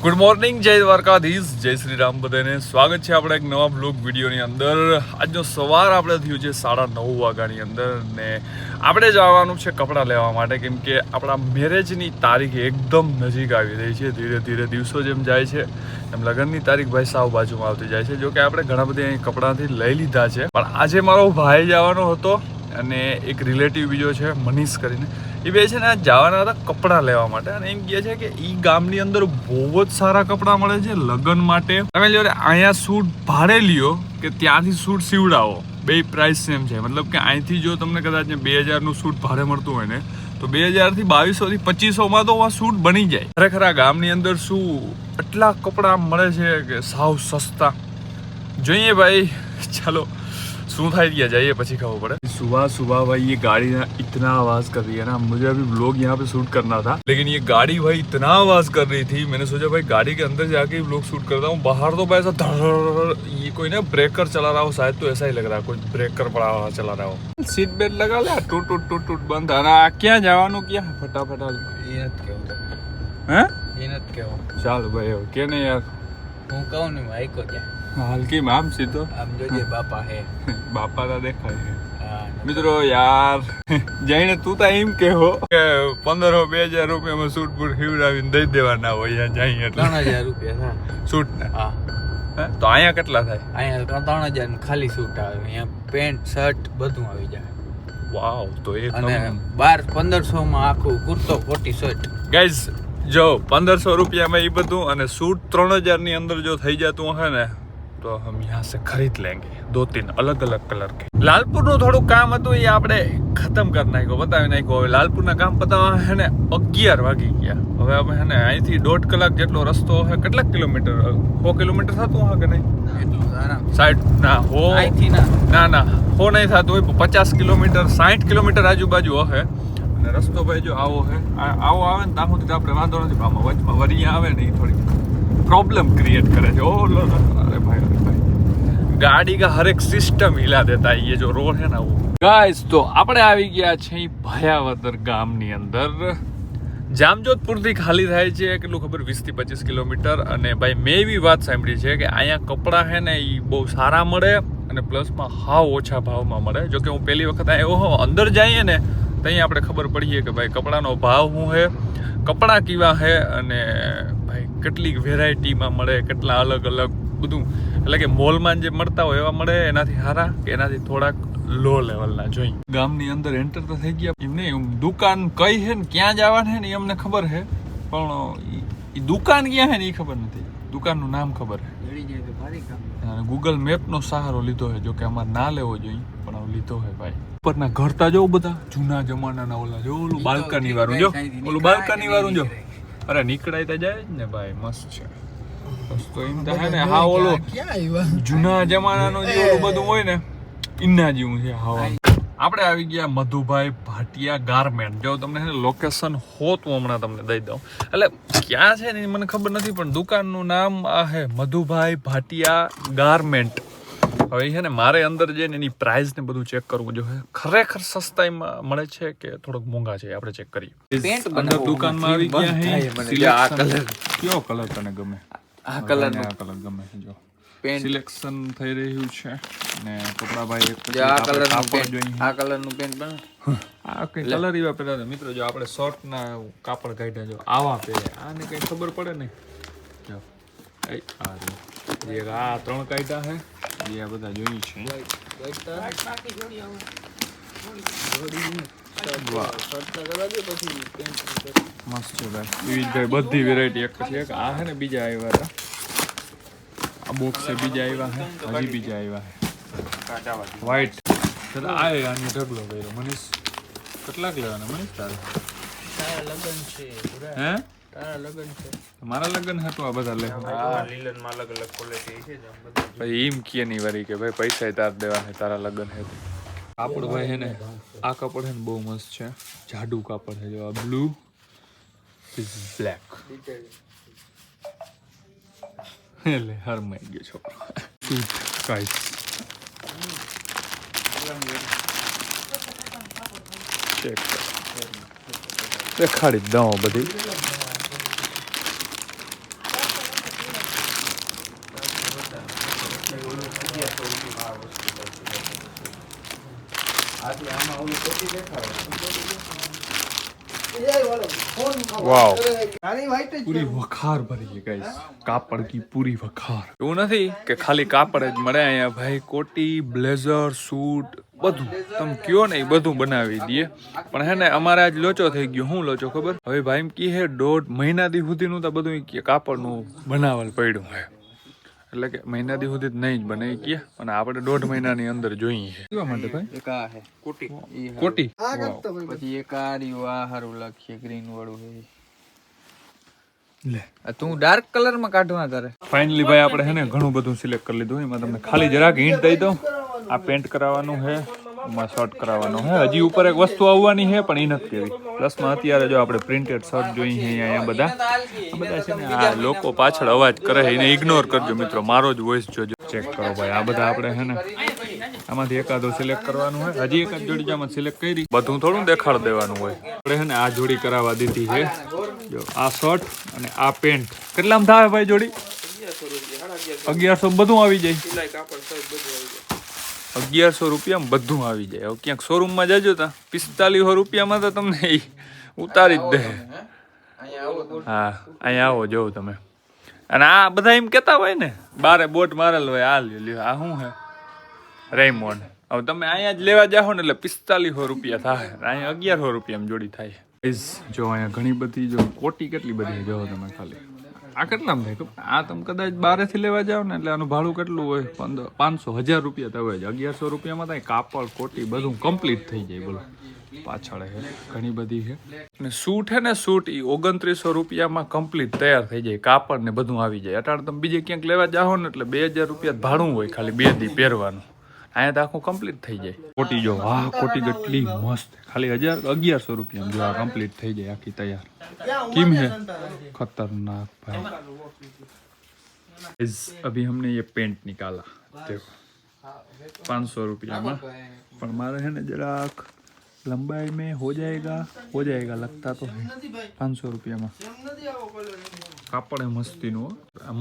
Good morning, જય દ્વારકાધીશ, જય શ્રી રામ બધાને. સ્વાગત છે આપણે એક નવા બ્લોગ વિડીયોની અંદર. આજનો સવાર આપણે થયું છે 9:30 વાગ્યાની અંદર ને આપણે જવાનું છે કપડાં લેવા માટે, કેમ કે આપણા મેરેજની તારીખ એકદમ નજીક આવી રહી છે. ધીરે ધીરે દિવસો જેમ જાય છે એમ લગ્નની તારીખ ભાઈ સાવ બાજુમાં આવતી જાય છે. જો કે આપણે ઘણા બધા અહીં કપડાંથી લઈ લીધા છે, પણ આજે મારો ભાઈ જવાનો હતો અને એક રિલેટિવ બીજો છે મનીષ કરીને, એ બે છે ને જવાના હતા કપડાં લેવા માટે. અને એમ કહે છે કે એ ગામની અંદર બહુ જ સારા કપડાં મળે છે લગ્ન માટે. તમે જો અહીંયા સૂટ ભાડે લ્યો કે ત્યાંથી સૂટ સીવડાવો, બે પ્રાઇસ સેમ છે. મતલબ કે અહીંથી જો તમને કદાચ 2000નું સૂટ ભાડે મળતું હોય ને, તો 2000 થી 2200 થી 2500 તો આ સૂટ બની જાય. ખરેખર આ ગામની અંદર શું એટલા કપડાં મળે છે કે સાવ સસ્તા. જોઈએ ભાઈ, ચાલો શું થાય क्या जाइए પછી खबर पड़े. सुबह सुबह भाई ये गाड़ी ना इतना आवाज कर रही है ना, मुझे अभी व्लॉग यहाँ पे शूट करना था, लेकिन ये गाड़ी भाई इतना आवाज कर रही थी, मैंने सोचा भाई गाड़ी के अंदर जाके व्लॉग शूट करता हूँ. बाहर तो भाई ऐसा ये कोई ना ब्रेकर चला रहा हो, शायद तो ऐसा ही लग रहा है, कोई ब्रेकर पड़ा हुआ चला रहा हो. सीट बेल्ट लगा ले, टूट टूट टूट टूट बंद है ना. क्या જવાનું ક્યાં ફટાફટ એ નથી કેવું. હે એ નથી કેવું. ચાલ ભાઈ કે નહીં યાર, હું કહું ને આઈકો ત્યાં હલકી માં આમ સીધો આમ જોજે બાપા હે બાપા તા દેખાય છે. હા મિત્રો યાર જઈને તું તો એમ કેહો કે 1500-2000 રૂપિયામાં સૂટ બૂટ હિવડાવીને દઈ દેવાના હોય જાય એટલે 3000 રૂપિયા થાય સૂટ ને. હા તો અહીંયા કેટલા થાય? અહીંયા 3000 ને ખાલી સૂટ આવે. અહીંયા પેન્ટ શર્ટ બધું આવી જાય. વાવ, તો એક અને 1500 માં આખું કુર્તો 40 શર્ટ. ગાઈઝ જો 1500 રૂપિયામાં એ બધું અને સૂટ 3000 ની અંદર જો થઈ જતું હે ને, તો હમ यहाँ से खरीद लेंगे 2-3 अलग अलग कलर के. લાલપુરનું થોડું કામ હતું એ આપણે ખતમ કરી નાખ્યું, બતાવી નાખ્યું. હવે લાલપુરના કામ પતાવવા હે ને 11 વાગી ગયા. હવે અમે હે ને અહીંથી 1.5 કલાક જેટલો રસ્તો હે. કેટલા કિલોમીટર? 100 કિલોમીટર થતું હે કે નહીં? એટલું આરામ. 60 ના હો અહીંથી ના 100 નહીં થતું હોય, 50 કિલોમીટર 60 કિલોમીટર આજુબાજુ હે. અને રસ્તો ભાઈ જો આવો હે, આવો આવે ને ત્યાં સુધી આપણે વાંધો નથી. આમાં વચમાં વરી આવે ને એ થોડી પ્રોબ્લેમ ક્રિએટ કરે છે. अरे भाई गाड़ी का हर एक सिस्टम हिला देता है ये जो रोड है ना वो. गाइस तो આપણે આવી ગયા છે ભયાવદર ગામની અંદર. જામજોધપુરથી ખાલી થાય છે કેટલું ખબર, 20 થી 25 કિલોમીટર. અને ભાઈ મેં એવી વાત સાંભળી છે કે અહીંયા કપડાં છે ને એ બહુ સારા મળે અને પ્લસમાં હાવ ઓછા ભાવમાં મળે. જો કે હું પહેલી વખત આવ્યો અંદર જઈએ ને ત્યાં આપણે ખબર પડીએ કે ભાઈ કપડાનો ભાવ શું છે, કપડાં કેવા છે અને ભાઈ કેટલીક વેરાયટીમાં મળે, કેટલા અલગ અલગ બધું. એટલે કે મોલમાં જે મળતા હોય એવા મળે, એનાથી સારા કે એનાથી થોડાક લો લેવલના જોઈ. ગામની અંદર એન્ટર તો થઈ ગયા. એમ નહીં, દુકાન કઈ છે ને ક્યાં જવાનું છે ને એ અમને ખબર છે, પણ એ દુકાન ક્યાં છે ને એ ખબર નથી. દુકાનનું નામ ખબર છે. ગૂગલ મેપનો સહારો લીધો છે, જો કે અમારે ના લેવો જોઈએ પણ લીધો છે ભાઈ. ઉપરના ઘરતા જો બધા જૂના જમાનાના ઓલા જો, ઓલું બાલ્કની વાળું જો, ઓલું બાલ્કની વાળું જો. અરે નીકળાય તો જાય જ ને ભાઈ, મસ્ત છે. તો એમ તો હે ને હા ઓલું જૂના જમાનાનું જે ઓલું બધું હોય ને ઇન્ના જેવું છે હા. આપણે આવી ગયા મધુભાઈ ભાટિયા ગારમેન્ટ. જો તમને લોકેશન હો તો હમણાં તમને દઈ દઉં. એટલે ક્યાં છે ને મને ખબર નથી, પણ દુકાનનું નામ આ હે મધુભાઈ ભાટિયા ગારમેન્ટ. હવે છે ને મારે અંદર જઈને એની પ્રાઇસ ને બધું ચેક કરવું જોઈએ. ખરેખર સસ્તાઈમાં મળે છે કે થોડોક મોંઘા છે, આપણે ચેક કરીએ. અંદર દુકાનમાં આવી ગયા હે. કયો કલર તને ગમે? આ કલર ગમે છે. જો સિલેક્શન થઈ રહ્યું છે અને કપડા ભાઈ એક આ કલરનું પેન્ટ, આ કલરનું પેન્ટ બને. આ કઈ કલર એવા પહેલા મિત્રો જો આપણે શર્ટ ના કાપડ કાઢ્યા જો આવા પહેરે, આને કઈ ખબર પડે નહીં. જો આ 3 કાઢ્યા છે, એ આ બધા જોઈ છે. મસ્ત છે ભાઈ, બધી વેરાયટી એક પછી એક. આ છે ને બીજા આવ્યા હતા, આ બોક્સ છે બીજા આવ્યા છે, હજી બીજા આવ્યા છે વ્હાઈટ. આની ઢગલો કર્યો. મનીષ કેટલાક લેવાના મનીષ તારે? તારા લગન છે હે? તારા લગન છે? મારા લગન હતું આ બધા લે. હા લીલનમાં અલગ અલગ ક્વોલિટી છે ભાઈ એમ કે નહીં વારી કે ભાઈ પૈસા તાર દેવા છે, તારા લગન છે. કાપડ ભાઈ હે ને આ કાપડ હે ને બહુ મસ્ત છે, જાડુ કાપડ છે. જો આ બ્લુ ઇઝ બ્લેક. એટલે હરમાઈ ગયો છોકરો. ગાઈસ ચેક દેખાડી દઉં બધી. વાવ પૂરી વખાર ભરી છે ગાઈસ, કાપડ કી પૂરી વખાર. એવું નથી કે ખાલી કાપડ જ મળે અહીંયા ભાઈ, કોટી, બ્લેઝર, સૂટ બધું તમે કયો ને એ બધું બનાવી દઈએ. પણ હે ને અમારે આજ લોચો થઈ ગયો. શું લોચો ખબર? હવે ભાઈ એમ કી હે 1.5 મહિનાથી સુધીનું તો બધું કાપડનું બનાવલ પડ્યું હે, એટલે કે મહિનાથી સુધી નહીં જ બને કે, અને આપણે 1.5 મહિનાની અંદર જોઈએ છે. કેવા માટે ભાઈ? એક આ હે કોટી, કોટી પછી એક આ રહ્યું, આ હારું લખીએ ગ્રીન વાળું હે. લે તું ડાર્ક કલર માં કાઢવા તારે. ફાઇનલી ભાઈ આપણે હે ને ઘણું બધું સિલેક્ટ કરી લીધું. એમાં તમને ખાલી જરાક હિન્ટ દઈ દઉં. આ પેન્ટ કરાવવાનું છે, એમાં શર્ટ કરાવવાનું છે. હજી ઉપર એક વસ્તુ આવવાની છે પણ એ નથી કેવી. પ્લસમાં અત્યારે જો આપણે પ્રિન્ટેડ શર્ટ જોઈએ અહીંયા બધા છે ને, આ લોકો પાછળ અવાજ કરે એને ઇગ્નોર કરજો મિત્રો, મારો જ વોઇસ જોજો. ચેક કરો ભાઈ, આ બધા આપણે છે ને આમાંથી એકાદો સિલેક્ટ કરવાનું હોય. હજી એકાદ જોડી આમાં સિલેક્ટ કરી, બધું થોડું દેખાડ દેવાનું હોય. આપણે છે ને આ જોડી કરાવવા દીધી છે. જો આ શર્ટ અને આ પેન્ટ કેટલામાં થાય ભાઈ જોડી? 1100 બધું આવી જાય. 1100 રૂપિયામાં બધું આવી જાય. હવે ક્યાંક શોરૂમમાં જજો તા 4500 રૂપિયામાં તો તમને ઉતારી જ દે. હા અહીંયા આવો જોવો તમે. અને આ બધા એમ કેતા હોય ને બારે બોટ મારેલ હોય, આ લ્યો આ શું હે રેયમોન્ડ. હવે તમે અહીંયા જ લેવા જાઓ ને એટલે 4500 રૂપિયા થાય, અહીંયા 1100 રૂપિયામાં જોડી થાય. જો અહીંયા ઘણી બધી જો કોટી કેટલી બધી જોવો તમે ખાલી. આ કેટલામાં થાય? આ તમે કદાચ બારેથી લેવા જાઓ ને એટલે આનું ભાડું કેટલું હોય? 500-1000 રૂપિયા તો હોય જ. 1100 રૂપિયામાં થાય કાપડ કોટી બધું કમ્પ્લીટ થઈ જાય. બોલો પાછળ છે ઘણી બધી છે. અને સૂટ છે ને, સૂટ એ 2900 રૂપિયામાં કમ્પ્લીટ તૈયાર થઈ જાય. કાપડ ને બધું આવી જાય. અત્યારે તમે બીજે ક્યાંક લેવા જાઓ ને એટલે 2000 રૂપિયા ભાડું હોય ખાલી 2 દી પહેરવાનું. અહીંયા તો આખું કમ્પ્લીટ થઈ જાય. કોટી જો, વાહ કોટી કેટલી મસ્ત, ખાલી 1100 રૂપિયા જો આ કમ્પ્લીટ થઈ જાય આખી તૈયાર. કેમ है खतरनाक भाई. अभी हमने ये पेंट निकाला, देखो 500 रुपया में. पर मारे है ना જરાક लंबाई में हो जाएगा लगता तो है. 500 रुपया में કાપડ મસ્તી નું.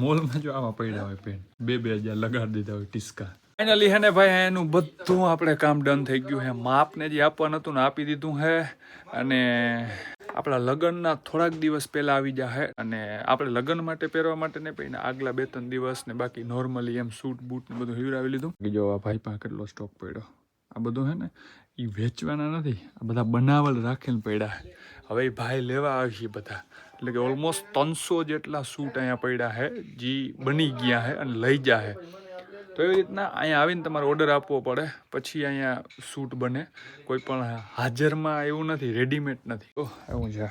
મોલ માં જો આવા પડ્યા હોય પેન્ટ 2-2000 લગાડી દીધા હોય ટીસ્કા. ફાઇનલી હે ને ભાઈ એનું બધું આપણે કામ ડન થઈ ગયું છે. માપને જે આપવાનું હતું ને આપી દીધું છે. અને આપણા લગ્નના થોડાક દિવસ પહેલા આવી જાય. અને આપણે લગ્ન માટે પહેરવા માટે ને પછી આગલા 2-3 દિવસ ને બાકી નોર્મલી એમ સૂટ બૂટ ને બધું હિવડાવી લીધું. જો આ ભાઈ પાસે કેટલો સ્ટોક પડ્યો. આ બધું હે ને એ વેચવાના નથી, આ બધા બનાવલ રાખીને પડ્યા. હવે એ ભાઈ લેવા આવી બધા, એટલે કે ઓલમોસ્ટ 300 જેટલા સૂટ અહીંયા પડ્યા છે જે બની ગયા છે અને લઈ જાય. તો એવી રીતના અહીંયા આવીને તમારે ઓર્ડર આપવો પડે પછી અહીંયા સૂટ બને. કોઈ પણ હાજરમાં એવું નથી, રેડીમેડ નથી. ઓહ એવું છે,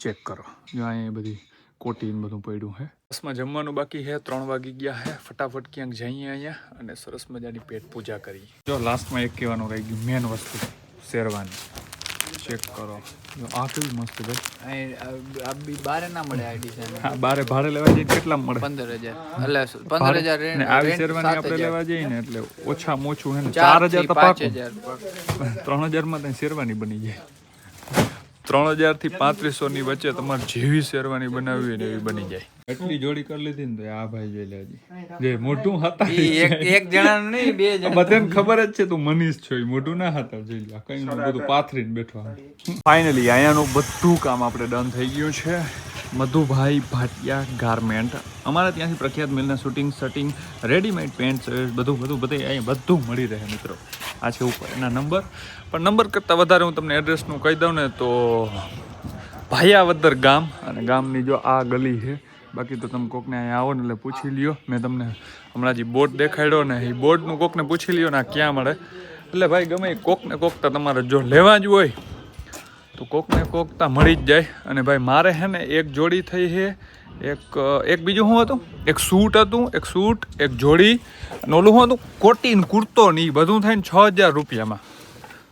ચેક કરો. જો અહીંયા બધી કોટી બધું પડ્યું છે. બસમાં જમવાનું બાકી છે, 3 વાગી ગયા છે. ફટાફટ ક્યાંક જઈએ અહીંયા અને સરસ મજાની પેટ પૂજા કરીએ. જો લાસ્ટમાં એક કહેવાનું રહી ગયું, મેન વસ્તુ શેરવાની. ચેક કરો આ કેવી મસ્ત ભાઈ. આ બી બારે ના મળે આ ડિઝાઇન. હા બારે ભાડે લેવા જઈએ કેટલા મળે? 15000. એટલે 15000 ને આવી શેરવાની આપણે લેવા જઈએ ને એટલે ઓછામાં ઓછું હે ને 4000 તો પાકું. 3000 માં તો શેરવાની બની જાય. 3000 થી 3500 ની વચ્ચે તમારે જેવી શેરવાની બનાવવી હોય ને એવી બની જાય. એટલી જોડી કરી લીધી ને તો આ ભાઈ જોઈ લેજી જે મોઢું હતા એક જણા નહીં 2 જણા બધાને ખબર જ છે તું મનીષ છો. મોઢું ના હતા જોઈ લે કઈ બધું પાથરીને બેઠો. ફાઇનલી અહીંયાનું બધું કામ આપણે ડન થઈ ગયું છે. મધુભાઈ ભાટિયા ગારમેન્ટ, અમારા ત્યાંથી પ્રખ્યાત મિલના શૂટિંગ શર્ટિંગ રેડીમેડ પેન્ટ બધું અહીંયા બધું મળી રહે મિત્રો. આ છે ઉપર એના નંબર. પણ નંબર કરતાં વધારે હું તમને એડ્રેસનું કહી દઉં ને તો ભાયાવદર ગામ, અને ગામની જો આ ગલી છે. બાકી તો તમે કોકને અહીંયા આવો ને એટલે પૂછી લ્યો. મેં તમને હમણાં જે બોર્ડ દેખાડ્યો ને એ બોર્ડનું કોકને પૂછી લ્યો ને આ ક્યાં મળે. એટલે ભાઈ ગમે કોકને કોકતા તમારે જો લેવા જ હોય તો કોકને કોકતા મળી જ જાય. અને ભાઈ મારે છે ને એક જોડી થઈ છે, એક બીજું શું હતું, એક સૂટ હતું, એક જોડી, અને ઓલું શું હતું કોટી ને કુર્તો ને એ બધું થઈને 6000 રૂપિયામાં.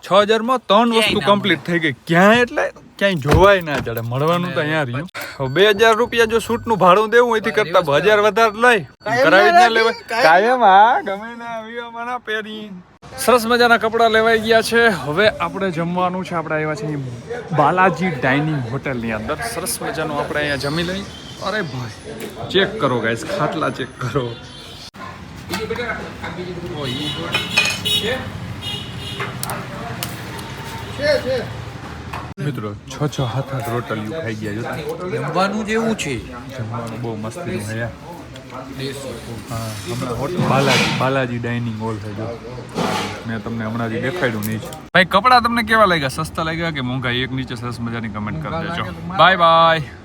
6000માં 3 વસ્તુ કમ્પ્લીટ થઈ ગઈ. ક્યાંય એટલે ક્યાંય જોવાય ના ચડે, મળવાનું તો અહીંયા રહ્યું. 2000 રૂપિયા જો સૂટનું ભાડું દેવું એથી કરતા 1000 વધારે લઈ કરાવી જ ના લેવાય. કાયમ આ ગમે ના આવી ના પહેરી. સરસ મજાના કપડાં લેવાઈ ગયા છે. હવે આપણે જમવાનું છે. આપણે આવ્યા છે બાલાજી ડાઇનિંગ હોટલની અંદર. સરસ મજાનું આપણે અહીંયા જમી લઈ. અરે ભાઈ ચેક કરો ગાઈસ, ખાટલા ચેક કરો. મિત્રો 6 રોટલીઓ ખાઈ ગયા જો જમવાનું જેવું છે જમવાનું બહુ મસ્તીનું છે યાર. દેશી. હા હમણાં હોટલ બાલાજી ડાઇનિંગ હોલ છે જો મેં તમને હમણાં જ દેખાડ્યું નહીં છે. ભાઈ કપડાં તમને કેવા લાગ્યા? સસ્તા લાગ્યા કે મોંઘા? એક નીચે સરસ મજાની કમેન્ટ કરી દેજો. Bye bye.